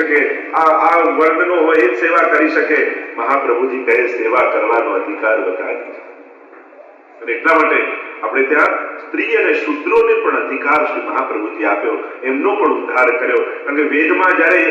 શકે, આ વર્ણનો હોય એ જ સેવા કરી શકે. મહાપ્રભુજી કહે સેવા કરવાનો અધિકાર બતાવી છે. અને એટલા માટે આપણે ત્યાં સ્ત્રી અને શૂદ્રોને પણ અધિકાર શ્રી મહાપ્રભુજી આપ્યો, એમનો પણ ઉદ્ધાર કર્યો. કારણ કે વેદમાં જ્યારે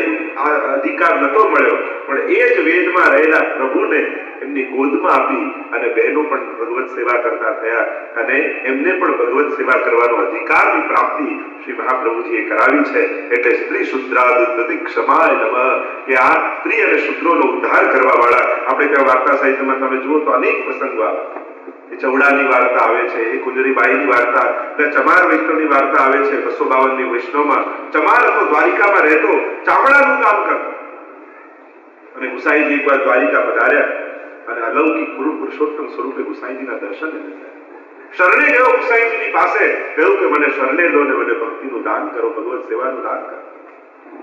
આ અધિકાર નતો મળ્યો, પણ એ જ વેદમાં રહેલા પ્રભુને એમની ગોદમાં આપી અને બહેનો પણ ભગવત સેવા કરતા થયા અને એમને પણ ભગવત સેવા કરવાનો અધિકારની પ્રાપ્તિ શ્રી મહાપ્રભુજીએ કરાવી છે. એટલે સ્ત્રી શુદ્રાદુદ્દતિ ક્ષમાય નમઃ, કે આ સ્ત્રી અને શૂદ્રોનો ઉદ્ધાર કરવા વાળા. આપણે ત્યાં વાર્તા સાહિત્યમાં તમે જુઓ તો અનેક પ્રસંગો આવે. ચૌડાની વાર્તા આવે છે, એ કુંજરીબાઈની વાર્તા, ચમાર વૈષ્ણવની વાર્તા આવે છે. 252ની વૈષ્ણવમાં ચમાર હતો, દ્વારિકામાં રહેતો, ચામડાનું કામ કરતો. અને ગુસાઈજી એકવાર દ્વારિકા પધાર્યા અને અલૌકિક ગુરુ પુરુષોત્તમ સ્વરૂપે ગુસાઈજીના દર્શન લીધા. શરણે ગયો ગુસાઈજીની પાસે, કહ્યું કે મને શરણે લો ને મને ભક્તિનું દાન કરો, ભગવત સેવાનું દાન કરો.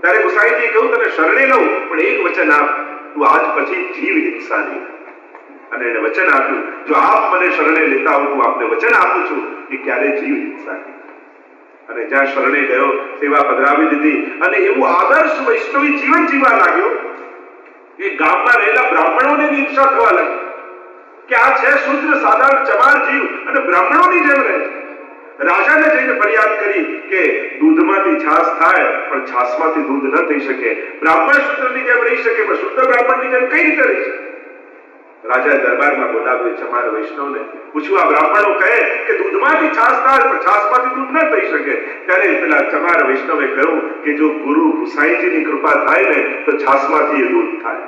ત્યારે ગુસાઈજીએ કહ્યું તને શરણે લઉં, પણ એક વચન આપ, તું આજ પછી જીવ હિંસા નહીં. અને એને વચન આપ્યું, જો આપ મને શરણે લેતા હો, હું આપને વચન આપું છું કે ક્યારે જીવ હિંસા નહીં. અને જ્યાં શરણે ગયો, સેવા પધરાવી દીધી અને એવું આદર્શ વૈષ્ણવી જીવન જીવવા લાગ્યો કે ગામમાં રહેલા બ્રાહ્મણોને ઈર્ષા થવા લાગી કે આ છે શુદ્ર સાધારણ ચમાર જીવ અને બ્રાહ્મણોની જેમ રહે છે. રાજાને જઈને ફરિયાદ કરી કે દૂધમાંથી છાશ થાય પણ છાશમાંથી દૂધ ન થઈ શકે, બ્રાહ્મણ શુદ્રની જેમ રહી શકે પણ શુદ્ધ બ્રાહ્મણની જેમ કઈ રીતે રહી શકે. રાજાએ દરબારમાં બોલાવ્યો ચમાર વૈષ્ણવને, પૂછ્યું આ બ્રાહ્મણો કહે કે દૂધમાંથી છાશ થાય પણ છાશમાંથી દૂધ ન થઈ શકે. ત્યારે પેલા ચમાર વૈષ્ણવે કહ્યું કે જો ગુરુ ગુસાઈજીની કૃપા થાય ને તો છાશમાંથી એ દૂધ થાય.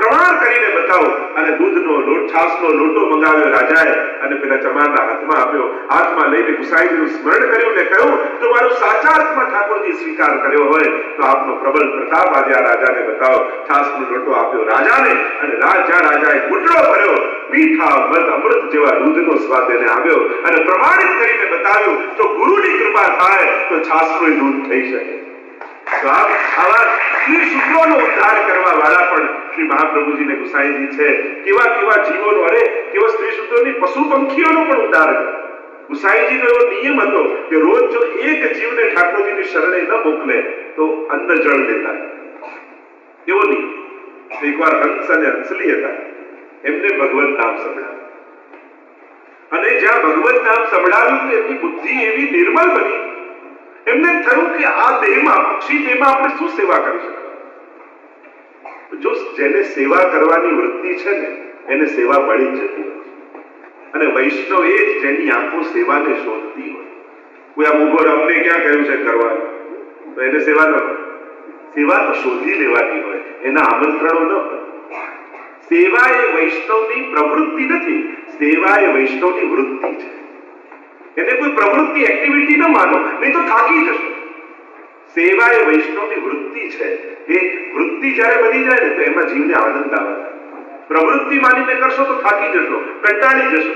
પ્રમાણ કરીને બતાવો. અને દૂધનો લોટ, છાશનો લોટો મંગાવ્યો રાજાએ અને પેલા ચમારના હાથમાં આપ્યો. હાથમાં લઈને ગુસાઈજીનું સ્મરણ કર્યું ને કહ્યું, જો મારું સાચા અર્થમાં ઠાકોરજી સ્વીકાર કર્યો હોય તો આપનો પ્રબળ પ્રતાપ આજે આ રાજાને બતાવો. છાશનો લોટો આપ્યો રાજાને અને રાજાએ ઘૂંટડો ભર્યો. મીઠા મધ અમૃત જેવા દૂધનો સ્વાદ એને આવ્યો અને પ્રમાણિત કરીને બતાવ્યું, જો ગુરુની કૃપા થાય તો છાશનું દૂધ થઈ શકે. આવા સ્ત્રી શુદ્રોનો ઉદ્ધાર કરવા વાળા પણ શ્રી મહાપ્રભુજીને ગુસાઈજી છે. કેવા કેવા જીવોનો, અરે કેવા સ્ત્રી શુદ્રોની પશુ પંખીઓનો પણ ઉદ્ધાર કર્યો. ગુસાઈજીનો એવો નિયમ હતો કે રોજ જો એક જીવને ઠાકોરજીની શરણે ન મોકલે તો અન્ન જળ દેતા. એવો નિયમ. એકવાર હંસ અને હંસલી હતા, એમને ભગવત નામ સંભળાવ્યું અને જ્યાં ભગવત નામ સંભળાવ્યું તો એમની બુદ્ધિ એવી નિર્મળ બની, એમને થયું કે આ દેહમાં, પક્ષી દેહમાં આપણે શું સેવા કરી શકીએ. જો જેને સેવા કરવાની વૃત્તિ છે ને એને સેવા મળી જતી હોય. અને વૈષ્ણવ એ જ જેની આંખો સેવાને શોધતી હોય. કોઈ આ ઉભો અમને ક્યાં કહ્યું છે કરવાનું, તો એને સેવા ન હોય. સેવા તો શોધી લેવાની હોય, એના આમંત્રણો ન હોય. સેવા એ વૈષ્ણવની પ્રવૃત્તિ નથી, સેવા એ વૈષ્ણવની વૃત્તિ છે. એને કોઈ પ્રવૃત્તિ, એક્ટિવિટી ન માનો, નહીં તો થાકી જશો. સેવા એ વૈષ્ણવની વૃત્તિ છે. એ વૃત્તિ જ્યારે બની જાય ને તો એમાં જીવને આનંદ આવે. પ્રવૃત્તિ માનીને કરશો તો થાકી જશો, કંટાળી જશો.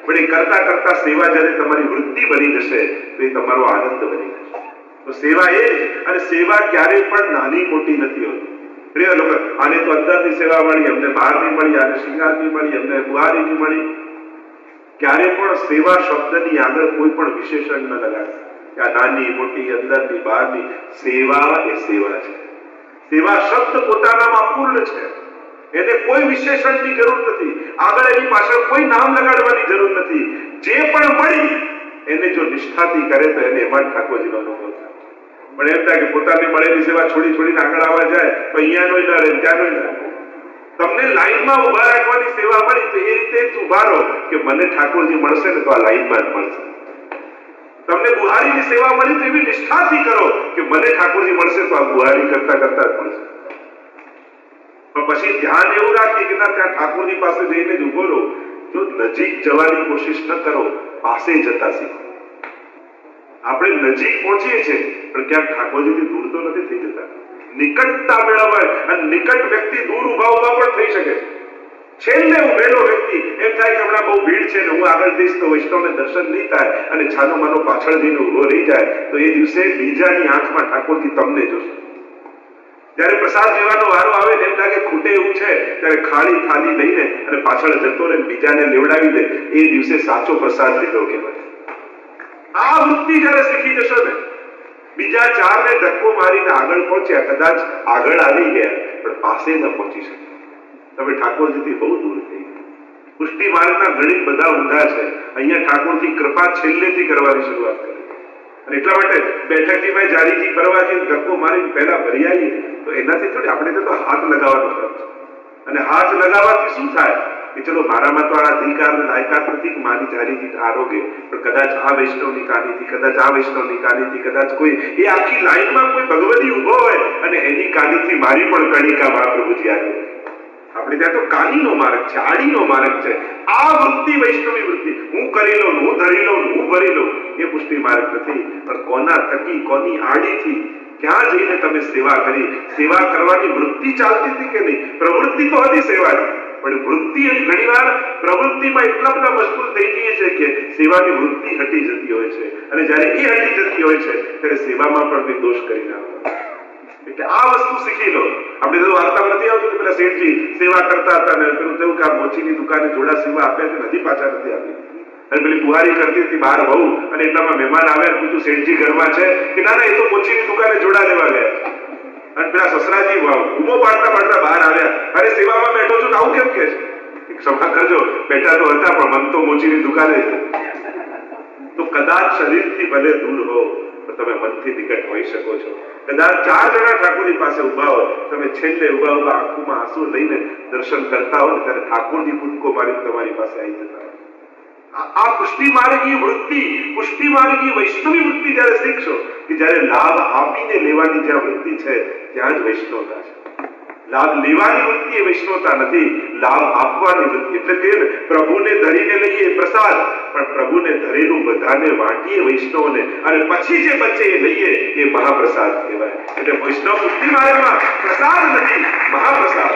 પણ એ કરતા કરતા સેવા જ્યારે તમારી વૃત્તિ બની જશે તો એ તમારો આનંદ બની જશે. તો સેવા એ જ. અને સેવા ક્યારેય પણ નાની મોટી નથી હોતી. પ્રિય લોકો, આને તો અંદરની સેવા મળી, અમને બહારની મળી, આને શિંગારની મળી, અમને બુહારીની મળી. ક્યારે પણ સેવા શબ્દની આગળ કોઈ પણ વિશેષણ ન લગાડે. આ નાની મોટી, અંદરની બહારની, સેવા એ સેવા છે. સેવા શબ્દ પોતાનામાં પૂર્ણ છે. એને કોઈ વિશેષણની જરૂર નથી, આગળ એની પાછળ કોઈ નામ લગાડવાની જરૂર નથી. જે પણ મળી એને જો નિષ્ઠાથી કરે તો એને એમાં ઠાકોરજીનો અનુભવ થાય. પણ એમ થાય કે પોતાની મળેલી સેવા છોડીને આગળ આવવા જાય તો અહીંયાનો ન રહે, ત્યાંનો ન રહે. તમને લાઈનમાં ઉભા રાખવાની સેવા મળી તો એ રીતે જ ઉભા રહો કે મને ઠાકોરજી મળશે ને તો આ લાઈનમાં જ મળશે. તમને બુહારીની સેવા મળી તો એવી નિષ્ઠાથી કરો કે મને ઠાકોરજી મળશે તો આ બુહારી કરતા કરતા જ મળશે. પણ પછી ધ્યાન એવું રાખીએ કે ના, ત્યાં ઠાકોરજી પાસે જઈને જ ઉભો રહો. જો નજીક જવાની કોશિશ ન કરો, પાસે જતા શીખો. આપણે નજીક પહોંચીએ છીએ પણ ક્યાંક ઠાકોરજીથી દૂર તો નથી થઈ જતા. નિકટતા મેળવાય અને નિકટ વ્યક્તિ દૂર ઉભા પણ થઈ શકે છે. છેલ્લે ઉભેલો વ્યક્તિ એમ થાય કે હમણાં બહુ ભીડ છે ને હું આગળ જઈશ તો વૈષ્ણવને દર્શન નહીં થાય અને છાનો માનો પાછળ જઈને ઉભો રહી જાય તો એ દિવસે બીજાની આંખમાં ઠાકોરજી તમને જોશે. જ્યારે પ્રસાદ લેવાનો વારો આવે ને એમ લાગે ખૂટે એવું છે, ત્યારે ખાલી થાળી લઈને અને પાછળ જતો રહે બીજાને લેવડાવી દે, એ દિવસે સાચો પ્રસાદ લીધો કહેવાય. આ વૃત્તિ જ્યારે શીખી જશો ને બીજા 4 ને ધક્કો મારીને આગળ પહોંચ્યા, કદાચ આગળ આવી ગયા પણ પાસે ન પહોંચી શક્યા. તમે ઠાકોરજીથી બહુ દૂર થઈ ગયા. પુષ્ટિ માર્ગના ગણિત બધા ઊંધા છે. અહીંયા ઠાકોરજી કૃપા છેલ્લેથી કરવાની શરૂઆત કરી. અને એટલા માટે બેઠકથી ભાઈ જારીજી પરવાજી ધક્કો મારીને પહેલા ભરી આવીએ તો એનાથી થોડી આપણે તો હાથ લગાવવાનો ક્રમ છે. અને હાથ લગાવવાથી શું થાય કે ચલો મારામાં તો આ અધિકાર લાયકાત નથી કે મારી જારીજી આરોગ્ય, પણ કદાચ આ વૈષ્ણવની કાનીથી, કદાચ આ વૈષ્ણવની કાનીથી, કદાચ કોઈ એ આખી લાઈનમાં કોઈ ભગવતી ઉભો હોય અને એની કાનીથી મારી પણ કણિકા મહાપ્રભુજી આવી. આપણે ત્યાં તો કાનીનો માર્ગ છે, આડીનો માર્ગ છે. આ વૃત્તિ વૈષ્ણવી વૃત્તિ, હું કરી લઉં, હું ધરી લઉં, હું ભરી લઉં, એ પુષ્ટિ માર્ગ નથી. પણ કોના થકી, કોની આડીથી, ક્યાં જઈને તમે સેવા કરી, સેવા કરવાની વૃત્તિ ચાલતી હતી કે નહીં? પ્રવૃત્તિ તો હતી સેવાની, પણ વૃત્તિ ઘણીવાર પ્રવૃત્તિમાં એટલા બધા મશગુલ થઈ જઈએ છે કે સેવાની વૃત્તિ હટી જતી હોય છે. અને જ્યારે એ હટી જતી હોય છે ત્યારે સેવામાં પણ દોષ કરી નાખો. એટલે આ વસ્તુ શીખી લો. આપણે તો વાર્તા નથી આવતું પેલા શેઠજી સેવા કરતા હતા ને પેલું થયું કે આ મોચીની દુકાને જોડા સીવા આપ્યા છે, નથી પાછા નથી આપી. અને પેલી બુહારી કરતી હતી બહાર બહુ, અને એટલામાં મહેમાન આવ્યા, પૂછ્યું શેઠજી ઘરમાં છે કે ના ના એ તો મોચીની દુકાને જોડા લેવા ગયા. અને પેલા સસરાજી ઉમો પાડતા પાડતા બહાર આવ્યા, અરે સેવામાં બેઠો છું આવું કેમ કે છે? ક્ષમા કરજો, બેઠા તો હતા પણ મન તો મોચીની દુકાને છે. તો કદાચ શરીરથી ભલે દૂર હો તો તમે મનથી નિકટ હોઈ શકો છો. કદાચ 4 જણા ઠાકોરજી પાસે ઉભા હોય, તમે છેલ્લે ઉભા ઉભા આંખોમાં આંસુ લઈને દર્શન કરતા હો ત્યારે ઠાકોરજી કૂદકો મારીને તમારી પાસે આવી જતા હોય. આ પુષ્ટિ માર્ગી વૃત્તિ, પુષ્ટિ માર્ગી વૈષ્ણવી વૃત્તિ જ્યારે શીખશો કે જ્યારે લાભ આપીને લેવાની જ્યાં વૃત્તિ છે ત્યાં જ વૈષ્ણવતા છે. લાભ લેવાની વૃત્તિ એ વૈષ્ણવતા નથી, લાભ આપવાની વૃત્તિ. એટલે કે પ્રભુને ધરીને લઈએ પ્રસાદ, પણ પ્રભુને ધરેલું બધાને વાટીએ વૈષ્ણવને, અને પછી જે બચે એ લઈએ એ મહાપ્રસાદ કહેવાય. એટલે વૈષ્ણવ પુષ્ટિ માર્ગમાં પ્રસાદ નથી, મહાપ્રસાદ.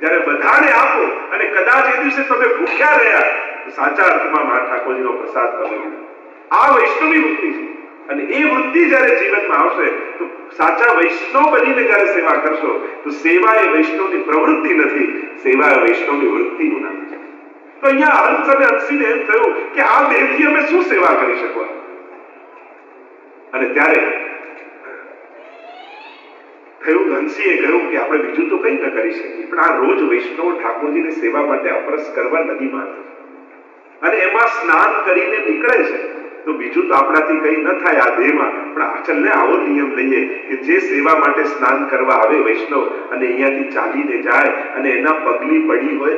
જ્યારે બધાને આપો અને કદાચ એ દિવસે તમે ભૂખ્યા રહ્યા તો સાચા અર્થમાં મા ઠાકોરજીનો પ્રસાદ તમે લીધો. આ વૈષ્ણવી વૃત્તિ છે. અને એ વૃત્તિ જ્યારે જીવનમાં આવશે તો સાચા વૈષ્ણવ બનીને જ્યારે સેવા કરશો તો સેવા એ વૈષ્ણવની પ્રવૃત્તિ નથી, સેવા એ વૈષ્ણવની વૃત્તિનું નામ છે. તો અહીંયા હંસ અને હંસીને એમ થયું કે આ બેથી અમે શું સેવા કરી શકવા? અને ત્યારે થયું, હંસીએ કહ્યું કે આપણે બીજું તો કંઈ ન કરી શકીએ, પણ આ રોજ વૈષ્ણવ ઠાકોરજીની સેવા માટે અપરસ કરવા નદીમાં અને એમાં સ્નાન કરીને નીકળે છે તો બીજું તો આપણાથી કંઈ ન થાય આ દેહમાં. પણ ચલને આવો નિયમ લઈએ કે જે સેવા માટે સ્નાન કરવા આવે વૈષ્ણવ અને અહીંયાથી ચાલીને જાય અને એના પગલી પડી હોય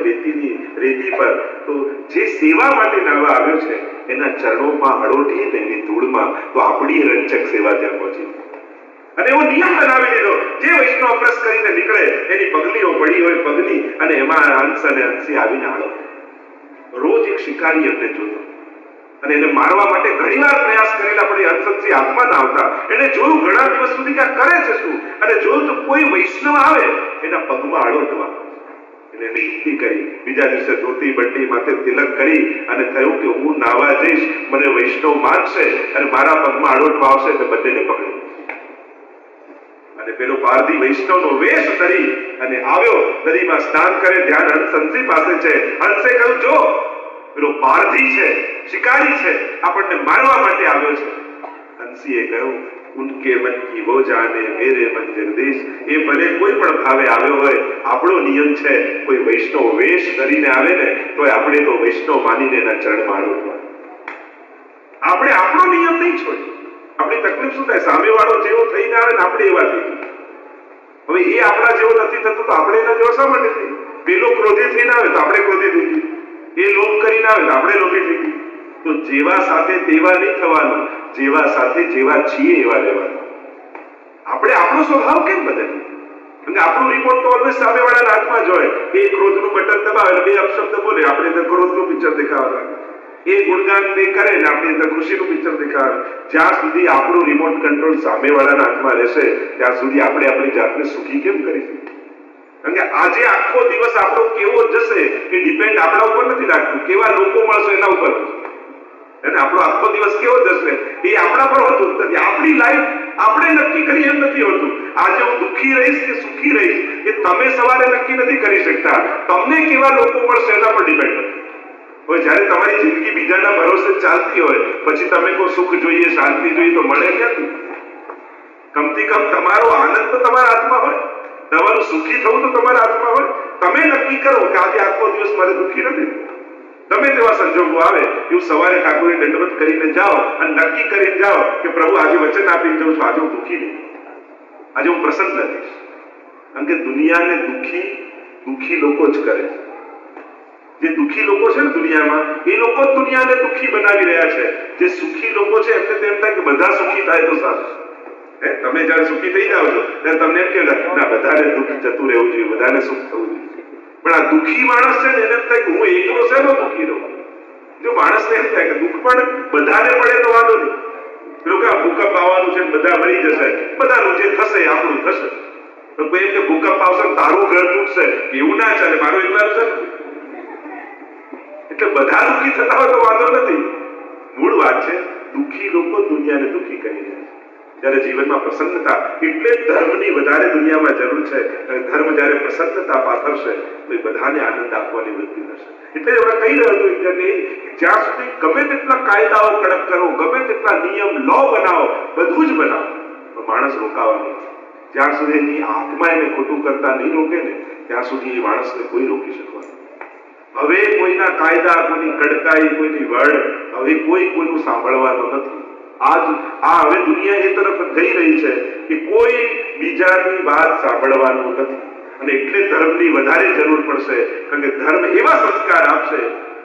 રેતી પર, તો જે સેવા માટે નાવા આવ્યો છે એના ચરણોમાં અડોટીને એની ધૂળમાં, તો આપણી રંચક સેવા ત્યાં પહોંચી. અને એવો નિયમ બનાવી દીધો, જે વૈષ્ણવ અપરસ કરીને નીકળે એની પગલીઓ પડી હોય પગલી, અને એમાં હંસ અને હંસી આવીને આળો. રોજ એક શિકારી એમને જોતો અને એને મારવા માટે ઘણીવાર પ્રયાસ કરેલા, પણ એ હંસંસી હાથમાં ના આવતા. એને જોયું ઘણા દિવસ સુધી કે કરે છે શું, અને જોયું તો કોઈ વૈષ્ણવ આવે એના પગમાં અડોટવા. એને નિયુક્તિ કરી, બીજા દિવસે ધોતી બંડી માથે તિલક કરી અને થયું કે હું નાવા જઈશ, મને વૈષ્ણવ માનશે અને મારા પગમાં અડોટવા આવશે તો બંનેને પકડી. અને પેલો પારધી વૈષ્ણવનો વેશ ધરી અને આવ્યો, નદીમાં સ્નાન કરે. ધ્યાન હંસંસી પાસે છે. હંસે કહ્યું, જો પેલો પારધી છે, શિકારી છે, આપણને મારવા માટે આવ્યો છે. હંસીએ કહ્યું, ઉનકે મન કી વો જાને, મેરે મન જગદીશ. એ ભલે કોઈ પણ ભાવે આવ્યો હોય, આપણો નિયમ છે કોઈ વૈષ્ણવ વેશ ધરીને આવે ને તો આપણે તો વૈષ્ણવ માનીને એના ચરણમાં અડોટવા. આપણે આપણો નિયમ નહીં છોડીએ. આપણી તકલીફ શું થાય, સામેવાળો જેવો થઈને આવે ને આપણે એવા થઈ ગયું. હવે એ આપણા જેવો નથી થતો તો આપણે એના જેવો શા માટે થઈ? પેલો ક્રોધી થઈને આવે તો આપણે ક્રોધી થઈ ગયું, એ લોભ કરીને આવે તો આપણે લોભી થઈ ગયું. તો જેવા સાથે તેવા નહીં થવાનું, જેવા સાથે જેવા છીએ એવા રહેવાનું. આપણે આપણો સ્વભાવ કેમ બદલીએ? અને આપણો રિમોટ તો ઓલવેઝ સામેવાળાના હાથમાં જ હોય. એ ક્રોધનું બટન દબાવે, 2 અપશબ્દ બોલે, આપણે તો ક્રોધનું પિક્ચર દેખાવાનું. એ ગુણગાન બે કરે ને આપણી અંદર ખુશીનું પિક્ચર દેખાવે. જ્યાં સુધી આપણું રિમોટ કંટ્રોલ સામેવાળાના હાથમાં રહેશે ત્યાં સુધી આપણે આપણી જાતને સુખી કેમ કરીશું? કારણ કે આજે આખો દિવસ આપણો કેવો જશે એ ડિપેન્ડ આપણા ઉપર નથી રાખતું, કેવા લોકો મળશે એના ઉપર. અને આપણો આખો દિવસ કેવો જશે એ આપણા પર હોતું નથી. આપણી લાઈફ આપણે નક્કી કરી એમ નથી હોતું. આજે હું દુઃખી રહીશ કે સુખી રહીશ એ તમે સવારે નક્કી નથી કરી શકતા. તમને કેવા લોકો મળશે એના પર ડિપેન્ડ કરે. હવે જ્યારે તમારી જિંદગી બીજાના ભરોસે ચાલતી હોય પછી તમે કોઈ સુખ જોઈએ, શાંતિ જોઈએ તો મળે ક્યાંથી? કમથી કમ તમારો આનંદ તો તમારા હાથમાં હોય, તમારું સુખી થવું તો તમારા હાથમાં હોય. તમે નક્કી કરો કે આજે આખો દિવસ મારે દુઃખી નથી. ગમે તેવા સંજોગો આવે એવું સવારે ઠાકોરને દંડવત કરીને જાઓ અને નક્કી કરીને જાઓ કે પ્રભુ આજે વચન આપીને જાઉં છું, આજે હું દુઃખી નહીં, આજે હું પ્રસન્ન નથી. કારણ કે દુનિયાને દુઃખી લોકો જ કરે છે. જે દુઃખી લોકો છે ને દુનિયામાં, એ લોકો જ દુનિયાને દુઃખી બનાવી રહ્યા છે. જે સુખી લોકો છે એમને તેમ થાય કે બધા સુખી થાય તો સારું. તમે જયારે સુખી થઈ જાઓ છો ત્યારે તમને એમ કે ના બધાને દુઃખ જતું રહેવું જોઈએ, બધાને સુખ થવું જોઈએ. પણ આ દુઃખી માણસ છે ને એને એમ થાય કે હું એકલો શેનો દુઃખી રહું. જો માણસને એમ થાય કે દુઃખ પણ બધાને પડે તો વાંધો નહીં, લોકો આ ભૂકંપ આવવાનું છે બધા મરી જશે, બધાનું જે થશે આપણું થશે. તો કોઈ એમ કે ભૂકંપ આવશે તારું ઘર તૂટશે, એવું ના ચાલે, મારું એકલાનું છે. એટલે બધા દુઃખી થતા હોય તો વાંધો નથી. મૂળ વાત છે દુઃખી લોકો દુનિયાને દુઃખી કરી રહ્યા છે. જ્યારે જીવનમાં પ્રસન્નતા, એટલે ધર્મની વધારે દુનિયામાં જરૂર છે. અને ધર્મ જ્યારે પ્રસન્નતા પાથરશે તો એ બધાને આનંદ આપવાની વૃત્તિ થશે. એટલે એમણે કહી રહ્યો હતું કે જ્યાં સુધી ગમે તેટલા કાયદાઓ કડક કરો, ગમે તેટલા નિયમ લો બનાવો, બધું જ બનાવો, પણ માણસ રોકાવાનો. જ્યાં સુધી એની આત્મા એને ખોટું કરતા નહીં રોકે ને ત્યાં સુધી એ માણસને કોઈ રોકી શકવાનું. હવે કોઈના કાયદા, કોઈની કડકાઈ, કોઈની વડ, હવે કોઈનું સાંભળવાનું નથી. હવે દુનિયા એ તરફ જઈ રહી છે કે કોઈ બીજાની વાત સાંભળવાનું નથી. અને એટલે ધર્મની વધારે જરૂર પડશે. કારણ કે ધર્મ એવા સંસ્કાર આપશે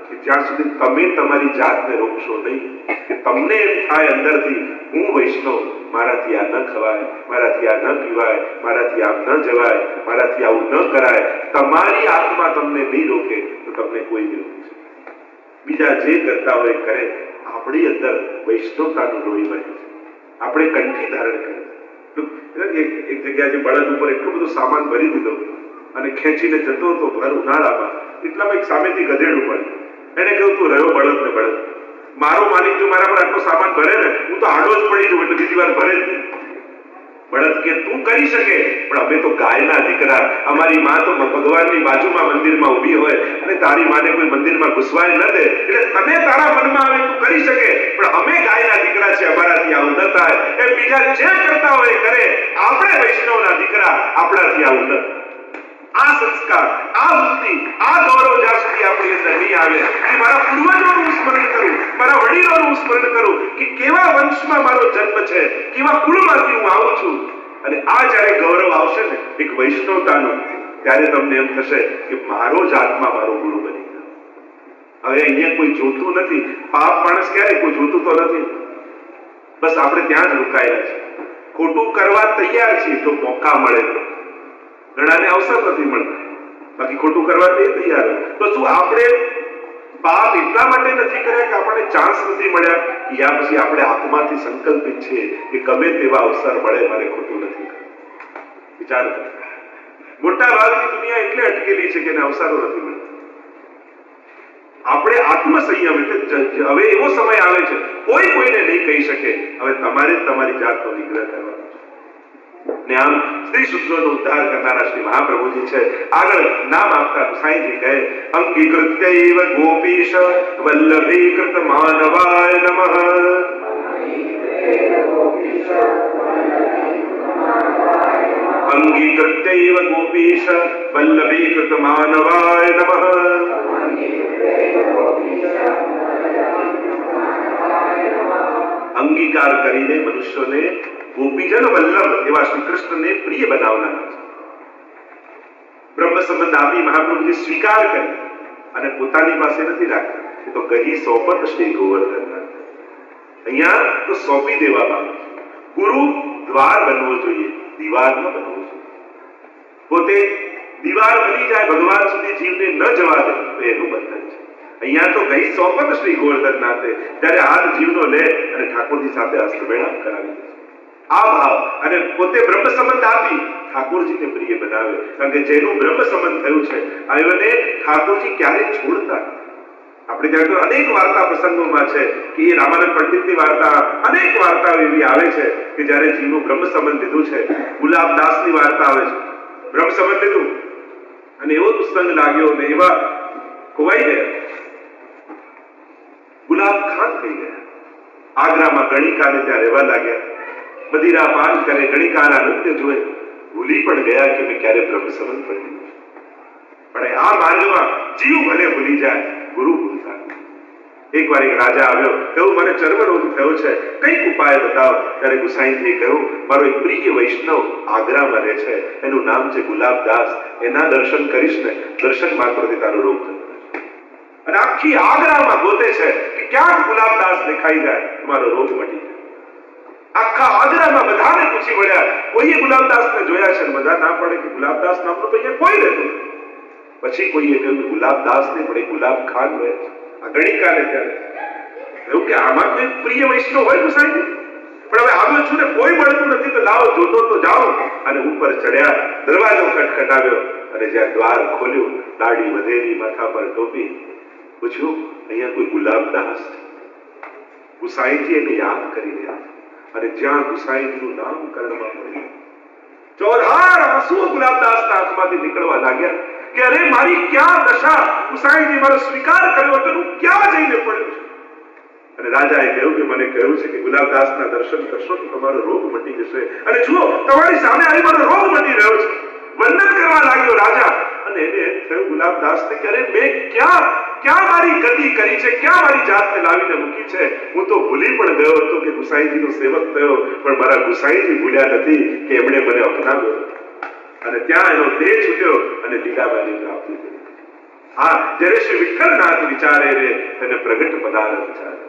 કે જ્યાં સુધી તમે તમારી જાતને રોકશો નહીં, કે તમને એમ થાય અંદરથી હું વૈષ્ણવ, મારાથી આ ન ખવાય, મારાથી આ ન પીવાય, મારાથી આમ ન જવાય, મારાથી આવું ન કરાય, તમારી આત્મા તમને નહીં રોકે તો તમને કોઈ નહીં રોકી શકે. બીજા જે કરતા હોય કરે, આપણી અંદર વૈષ્ણવતાનું લોહી વહે છે. આપણે કંઠી ધારણ કરે. એક જગ્યાએ બળદ ઉપર એટલું બધું સામાન ભરી દીધો અને ખેંચીને જતો હતો ભર ઉનાળામાં, એટલામાં એક સામેથી ગધેડું પડ્યું. એને કહ્યું તું રહ્યો બળદ ને બળદ, મારો માલિક જો મારા પર આટલો સામાન ભરે ને હું તો આડો જ પડી જઉં, એટલે બીજી વાર ભરે જ નહીં. બળદ કે તું કરી શકે, પણ અમે તો ગાયના દીકરા, અમારી માં તો ભગવાનની બાજુમાં મંદિરમાં ઊભી હોય અને તારી માને કોઈ મંદિરમાં ઘુસવાય ન દે, એટલે તને તારા મનમાં આવે તું કરી શકે, પણ અમે ગાયના દીકરા છે, અમારાથી આવું ન થાય. એ બીજા જે કરતા હોય કરે, આપણે વૈષ્ણવના દીકરા, આપણાથી આવું ન થાય. આ સંસ્કાર, આ વૃત્તિ, આ ગૌરવ જ્યાં સુધી આપણી અંદર નહીં આવે કે મારા પૂર્વજોનું સ્મરણ કરું, મારા વડીલોનું સ્મરણ કરું કે કેવા વંશમાં મારો જન્મ છે, કેવા કુળમાંથી હું આવું છું, અને આ જ્યારે ગૌરવ આવશે ને એક વૈષ્ણવતાનું, ત્યારે તમને એમ થશે કે મારો જ આત્મા મારો ગુરુ બની ગયો. હવે અહીંયા કોઈ જોતું નથી. પાપ માણસ ક્યારે કોઈ જોતું તો નથી. બસ આપણે ત્યાં જ રોકાયેલા છે. ખોટું કરવા તૈયાર છીએ તો મોકા મળે તો. ઘણાને અવસર નથી મળતો, બાકી ખોટું કરવા તે તૈયાર. તો શું આપણે પાપ એટલા માટે નથી કર્યા કે આપણને ચાન્સ નથી મળ્યા, યા પછી આપણે આત્માથી સંકલ્પિત છે કે ગમે તેવા અવસર મળે મારે ખોટું નથી કરવું? વિચાર કરો. મોટા ભાગની દુનિયા એટલે અટકેલી છે કે એને અવસરો નથી મળતા. આપણે આત્મસંયમ, એટલે હવે એવો સમય આવે છે કોઈ કોઈને નહીં કહી શકે, હવે તમારે તમારી જાતનો નિગ્રહ કરવાનો છે. ને આમ સ્ત્રી શુદ્રોનો ઉદ્ધાર કરનારા શ્રી મહાપ્રભુજી છે. આગળ નામ આપતા સાંઈજી કહે અંગીકૃત્યૈવ ગોપીશ વલ્લભીકૃત માનવાય નમઃ. અંગીકૃત્યૈવ ગોપીશ વલ્લભીકૃત માનવાય નમઃ. અંગીકાર કરીને મનુષ્યોને ગોપીજન વલ્લભ એવા શ્રી કૃષ્ણને પ્રિય બનાવનારા છે. બ્રહ્મ સંબંધ આપી મહાપ્રભુજી સ્વીકાર કરી અને પોતાની પાસે નથી રાખતા. એ તો કહી સોંપત શ્રી ગોવર્ધન. અહીંયા તો સોંપી દેવામાં ગુરુ દ્વાર બનવો જોઈએ, દીવાર ન બનવો જોઈએ. પોતે દીવાર બની જાય, ભગવાન સુધી જીવને ન જવા દે તો એનું બંધન છે. અહીંયા તો કહી સોંપત શ્રી ગોવર્ધન નાથે, ત્યારે હાથ જીવનો લે અને ઠાકોરજી સાથે હસ્તમેળાપ કરાવી દે. આ ભાવ અને પોતે બ્રહ્મ સંબંધ આપી ઠાકોરજીને પ્રિય બનાવે. કારણ કે જેનું બ્રહ્મ સંબંધ થયું છે આને ઠાકોરજી ક્યારેય છોડતા. આપણે ત્યાં તો અનેક વાર્તા પ્રસંગોમાં છે કે એ રામાનંદ પંડિતની વાર્તા, અનેક વાર્તાઓ એવી આવે છે કે જ્યારે જીવનું બ્રહ્મ સંબંધ લીધું છે. ગુલાબદાસની વાર્તા આવે છે, બ્રહ્મ સંબંધ લીધું અને એવો દુસ્સંગ લાગ્યો ને એવા ખોવાઈ ગયા, ગુલાબ ખાન થઈ ગયા. આગ્રામાં ગણિકાને ત્યાં રહેવા લાગ્યા. મદિરા પાન કરે, ગણિકારા નૃત્ય જોએ, ભૂલી પણ ગયા કે મેં ક્યારે બ્રહ્મ સંબંધ પણ લીધો. પણ આ માર્ગમાં જીવ ભલે ભૂલી જાય, ગુરુ ભૂલતા નથી. એકવાર એક રાજા આવ્યો, કહ્યું મને ચર્મરોગ થયો છે, કઈક ઉપાય બતાવો. ત્યારે ગુસાઈજીએ કહ્યું મારો એક પ્રિય વૈષ્ણવ આગ્રામાં રહે છે, એનું નામ છે ગુલાબદાસ, એના દર્શન કરીશ ને દર્શન માત્રથી તારો રોગ થતો. અને આખી આગ્રામાં ગોતે છે કે ક્યાંક ગુલાબદાસ દેખાઈ જાય, તમારો રોગ મટી જાય. આખા આગ્રામાં બધાને પૂછી વળ્યા, કોઈએ ગુલાબદાસને જોયા છે? બધા ના પડે કે ગુલાબદાસ નામનો તો અહીંયા કોઈ રહેતું નથી. પછી કોઈએ કહ્યું ગુલાબદાસ ને પણ ગુલાબ ખાન રહે છે. આ ગણિકાને ત્યારે એવું કે આમાં કોઈ પ્રિય વૈષ્ણવ હોય ગુસાઈજી, પણ હવે આવ્યો છું ને કોઈ મળતું નથી, તો લાવો જોતો તો જાઓ. અને ઉપર ચડ્યા, દરવાજો ખટખટાવ્યો, અને જ્યાં દ્વાર ખોલ્યું, દાઢી વધેરી, માથા પર ટોપી, પૂછ્યું અહીંયા કોઈ ગુલાબદાસ? ગુસાઈજી એને યાદ કરી રહ્યા, અને જ્યાં ગુસાઈજીનું નામ કર્ણમાં પડ્યું, ચોધાર આંસુઓ ગુલાબદાસના આંખમાંથી નીકળવા લાગ્યા કે અરે મારી ક્યાં દશા, ગુસાઈજી મારો સ્વીકાર કર્યો હતો, હું ક્યાં જઈને પડ્યો છું. અને રાજાએ કહ્યું કે મને કહ્યું છે કે ગુલાબદાસના દર્શન કરશો તો તમારો રોગ મટી જશે. અને જુઓ તમારી સામે આવી મારો રોગ મટી રહ્યો છે. વંદન કરવા લાગ્યો રાજા, અને એને થયું ગુલાબદાસને કે અરે મેં ક્યાં મારી ગતિ કરી છે, ક્યાં મારી જાતને લાવીને મૂકી છે. હું તો ભૂલી પણ ગયો હતો કે ગુસાઈજીનો સેવક થયો, પણ મારા ગુસાઈજી ભૂલ્યા નથી કે એમણે મને અપનાવ્યો. અને ત્યાં એનો દેહ છૂટ્યો અને લીલાબાઈની પ્રાપ્તિ કરી. હા, જ્યારે શ્રી વિઠ્ઠલનાથ વિચારે રે તેને પ્રગટ પદાર્થ વિચારે.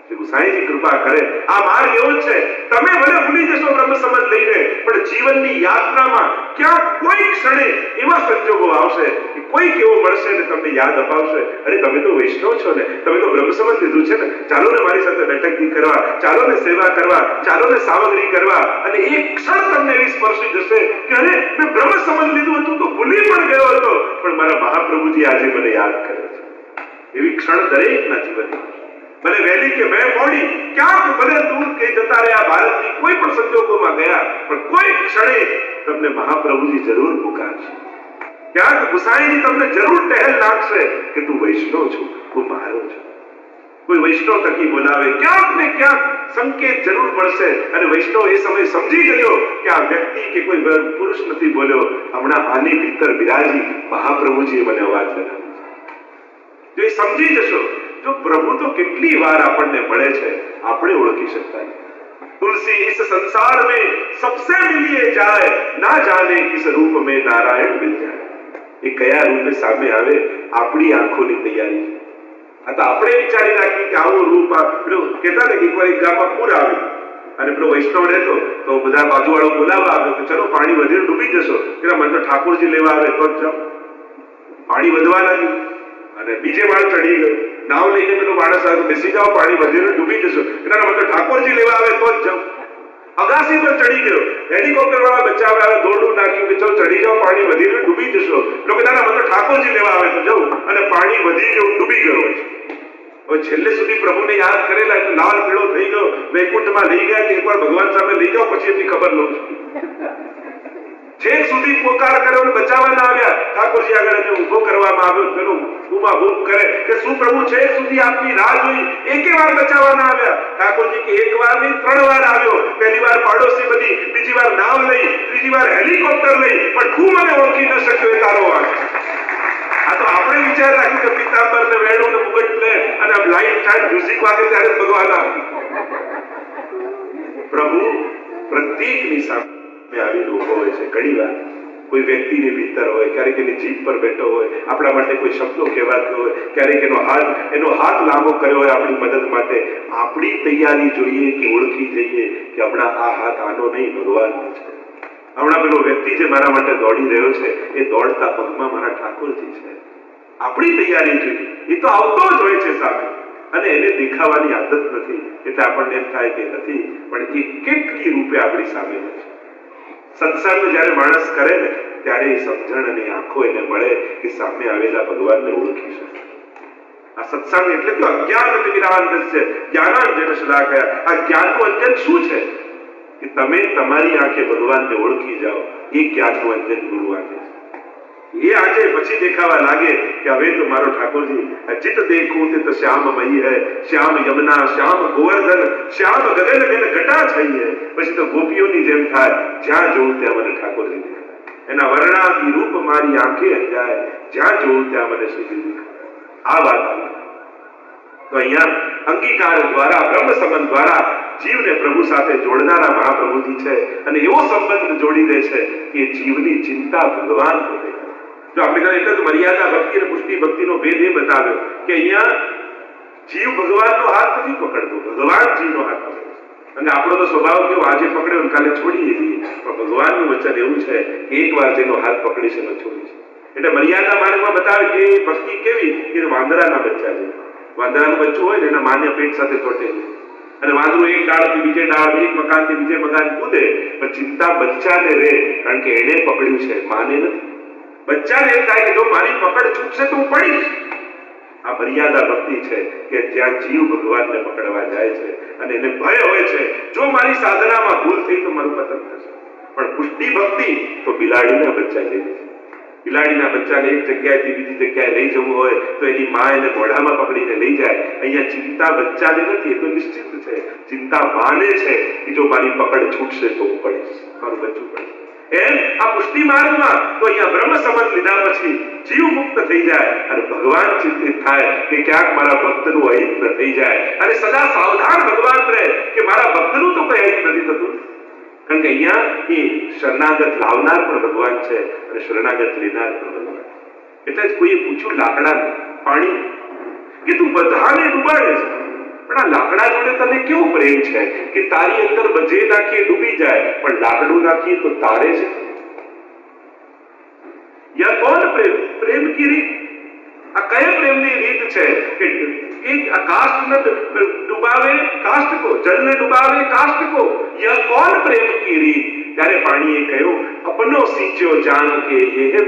શ્રી ગુસાઈજી કૃપા કરે. આ માર્ગ એવો છે, તમે ભલે ભૂલી જશો બ્રહ્મ સંબંધ લઈને, પણ જીવનની યાત્રામાં ક્યાંક કોઈ ક્ષણે એવા સંજોગો આવશે કે કોઈક એવો મળશે ને તમને યાદ અપાવશે, અરે તમે તો વૈષ્ણવ છો ને, તમે તો બ્રહ્મ સંબંધ લીધું છે ને, ચાલો ને મારી સાથે બેઠક કરવા, ચાલો ને સેવા કરવા, ચાલો ને સામગ્રી કરવા. અને એક ક્ષણ તમને એવી સ્પર્શી જશે કે અરે મેં બ્રહ્મ સંબંધ લીધું હતું તો ભૂલી પણ ગયો હતો, પણ મારા મહાપ્રભુજી આજે મને યાદ કરે છે. એવી ક્ષણ દરેકના જીવનમાં, ભલે વહેલી કે મેં મોડી, ક્યાંક ભલે દૂર કે જતા રહ્યા, ભારતની કોઈ પણ સંજોગોમાં ગયા, પણ કોઈ ક્ષણે તમને મહાપ્રભુજી જરૂર પુકારશે. ક્યાંક ગુસાઈજી તમને જરૂર ટહેલ નાખશે કે તું વૈષ્ણવ છું, તું મારો છું. કોઈ વૈષ્ણવ થકી બોલાવે, ક્યાંક ને ક્યાંક સંકેત જરૂર મળશે. અને વૈષ્ણવ એ સમય સમજી ગયો કે આ વ્યક્તિ કે કોઈ પુરુષ નથી બોલ્યો, હમણાં આની ભીતર બિરાજી મહાપ્રભુજીએ મને અવાજ લગાવ્યો. જો એ સમજી જશો, જો પ્રભુ તો કેટલી વાર આપણને મળે છે, આપણે ઓળખી શકતા નથી. तुलसी इस संसार में सबसे मिलिए जाए, ना जाने किस रूप में नारायण मिल जाए. એ કયા રૂપે સામે આવે, આપણી આંખોની તૈયારી. આ તો આપણે વિચારી રાખીએ કે આવું રૂપ, પેલું કહેતા ને કે એકવાર એક ગામમાં પૂર આવ્યું અને પેલો વૈષ્ણવ રહેતો તો બધા બાજુવાળો બોલાવવા આવ્યો કે ચલો પાણી વધીને ડૂબી જશો. એટલે મને તો ઠાકોરજી લેવા આવે તો જ જાઓ. પાણી વધવા લાગ્યું અને બીજે માળ ચડી ગયો. નાવ લઈને પેલો માણસ આવ્યો, બેસી જાઓ, પાણી વધીને ડૂબી જશો. એટલે મને તો ઠાકોરજી લેવા આવે તો જ જાઓ. અગાસી પર ચડી ગયો, હેલિકોપ્ટર વાળા બચાવવા આવે, દોરડું નાખ્યું કે ચલો ચડી જાઓ, પાણી વધીને ડૂબી જશો. લોકો દાદા મને ઠાકોરજી લેવા આવે તો જાઉં, અને પાણી વધી ગયું, ડૂબી ગયો હોય છે. હવે છેલ્લે સુધી પ્રભુને યાદ કરેલા એટલે લાલ પીળો થઈ ગયો, વૈકુંઠમાં લઈ ગયા કે એકવાર ભગવાન સામે લઈ જાઓ, પછી એની ખબર લઉં છું. છેક સુધી પોકાર કર્યો, બચાવવા ના આવ્યા. ઠાકોરજી આગળ એને ઉભો કરવામાં આવ્યો, પેલો ઉમા ભૂપ કરે કે શું પ્રભુ છેક સુધી આપની રાહ જોઈ, એકે વાર બચાવવા ના આવ્યા. ઠાકોરજી કે એક વાર નહીં 3 વાર આવ્યો. પહેલી વાર પાડોશી બની, બીજી વાર નાવ લઈ, ત્રીજી વાર હેલિકોપ્ટર લઈ, પણ તું મને ઓળખી ન શક્યો, એ તારો વાંક. આ તો આપણે વિચાર રાખ્યું કે પિતાંબર ને વેણુ ને મુગટ લે અને આમ લાઈટ ચાઇલ્ડ મ્યુઝિક વાગે ત્યારે ભગવાન આવે. પ્રભુ પ્રત્યેકની સામે આવીને ઉભો હોય છે. ઘણી વાર કોઈ વ્યક્તિની ભીતર હોય, ક્યારેક એની જીભ પર બેઠો હોય, આપણા માટે કોઈ શબ્દો કહેવાતો હોય, ક્યારેક એનો હાથ લાંબો કર્યો હોય આપણી મદદ માટે. આપણી તૈયારી જોઈએ કે ઓળખી જઈએ કે હમણાં આ હાથ આનો નહીં, ભગવાનનો છે. હમણાં પેલો વ્યક્તિ જે મારા માટે દોડી રહ્યો છે, એ દોડતા પગમાં મારા ઠાકોરજી છે. આપણી તૈયારી જોઈએ. એ તો આવતો જ હોય છે સામે, અને એને દેખાવાની આદત નથી, એટલે આપણને એમ થાય કે નથી, પણ એ કેટલી રૂપે આપણી સામે હોય છે. સત્સંગ જયારે માણસ કરે ને, ત્યારે એ સમજણ અને આંખો એને મળે કે સામે આવેલા ભગવાનને ઓળખી શકે. આ સત્સંગ એટલે કે અજ્ઞાન છે, જ્ઞાનાંજન શલાકયા. આ જ્ઞાનનું અંજન શું છે કે તમે તમારી આંખે ભગવાનને ઓળખી જાઓ. એ જ્ઞાનનું અંજન ગુરુ આંખે છે. એ આજે પછી દેખાવા લાગે કે હવે તો મારો ઠાકોરજી जित देखूं तित श्याममयी है, श्याम यमुना श्याम गोवर्धन श्याम गगन ગગન ઘટા છઈ है। પછી તો ગોપીઓની જેમ થાય, જ્યાં જોઉં ત્યાં મને ઠાકોરજી દેખાય, એના વર્ણાદી રૂપ મારી આંખે અંજાય, જ્યાં જોઉં ત્યાં મને શ્રીજી દેખાય। આ વાત તો અહીંયા અંગીકાર દ્વારા બ્રહ્મ સંબંધ દ્વારા જીવને પ્રભુ સાથે જોડનારા મહાપ્રભુજી છે અને એવો સંબંધ જોડી દે છે કે જીવની ચિંતા ભગવાન પોતે કરે। જો આપણે એક જ મર્યાદા ભક્તિ અને પુષ્ટિ ભક્તિનો ભેદ એ બતાવ્યો કે અહીંયા જીવ ભગવાનનો હાથ નથી પકડતો, ભગવાન જીવનો હાથ પકડે છે। અને આપણો તો સ્વભાવ કેવો, આજે પકડ્યો અને કાલે છોડી દઈએ, પણ ભગવાનનું વચન એવું છે કે એકવાર જેનો હાથ પકડીશ એનો છોડીશ। એટલે મર્યાદા માર્ગમાં બતાવે કે ભક્તિ કેવી, કે વાંદરાના બચ્ચા છે। વાંદરાનું બચ્ચું હોય ને એના માન્ય પેટ સાથે ચોટેલું, અને વાંદરું એક ડાળથી બીજે ડાળ, એક મકાનથી બીજે મકાન કૂદે, પણ ચિંતા બચ્ચાને રહે, કારણ કે એને પકડ્યું છે, માને નથી। બચ્ચાને એમ થાય કે જો મારી પકડ છૂટશે તો હું પડીશ। આ મર્યાદા ભક્તિ છે કે જ્યાં જીવ ભગવાનને પકડવા જાય છે અને એને ભય હોય છે જો મારી સાધનામાં ભૂલ થઈ તો મારું પતન થશે। પણ પુષ્ટિ ભક્તિ તો બિલાડીના બચ્ચા જેવી છે। બિલાડીના બચ્ચાને એક જગ્યાએથી બીજી જગ્યાએ લઈ જવું હોય તો એની માં એને મોઢામાં પકડીને લઈ જાય। અહીંયા ચિંતા બચ્ચાને નથી, એ તો નિશ્ચિત છે, ચિંતા માને છે કે જો મારી પકડ છૂટશે તો હું પડીશ, મારું બચ્ચું પડશે। એમ આ પુષ્ટિ માર્ગમાં તો અહીંયા બ્રહ્મ સંબંધ લીધા પછી જીવ મુક્ત થઈ જાય અને ભગવાન ચિંતિત થાય કે ક્યાંક મારા ભક્તનું અહિત ન થઈ જાય, અને સદા સાવધાન ભગવાન રહે કે મારા ભક્તનું તો કઈ અહિત નથી થતું। કારણ કે અહીંયા એ શરણાગત લાવનાર પણ ભગવાન છે અને શરણાગત લેનાર પણ ભગવાન છે। એટલે જ કોઈએ પૂછ્યું લાકડા પાણી કે તું બધાને ડૂબાડે છે, પણ આ લાકડા જોડે તને કેવો પ્રેમ છે કે તારી અંદર બજે નાખીએ ડૂબી જાય, પણ લાકડું નાખીએ તો તારે છે। યા કોણ પ્રેમ की રીત, આ કયા પ્રેમની રીત છે કે काष्ट न डुबावे काष्ट को, जल ने डुबावे काष्ट को, यह कौन प्रेम की रीत। ત્યારે પાણીએ કહ્યું, अपनो सींचो जान के ये है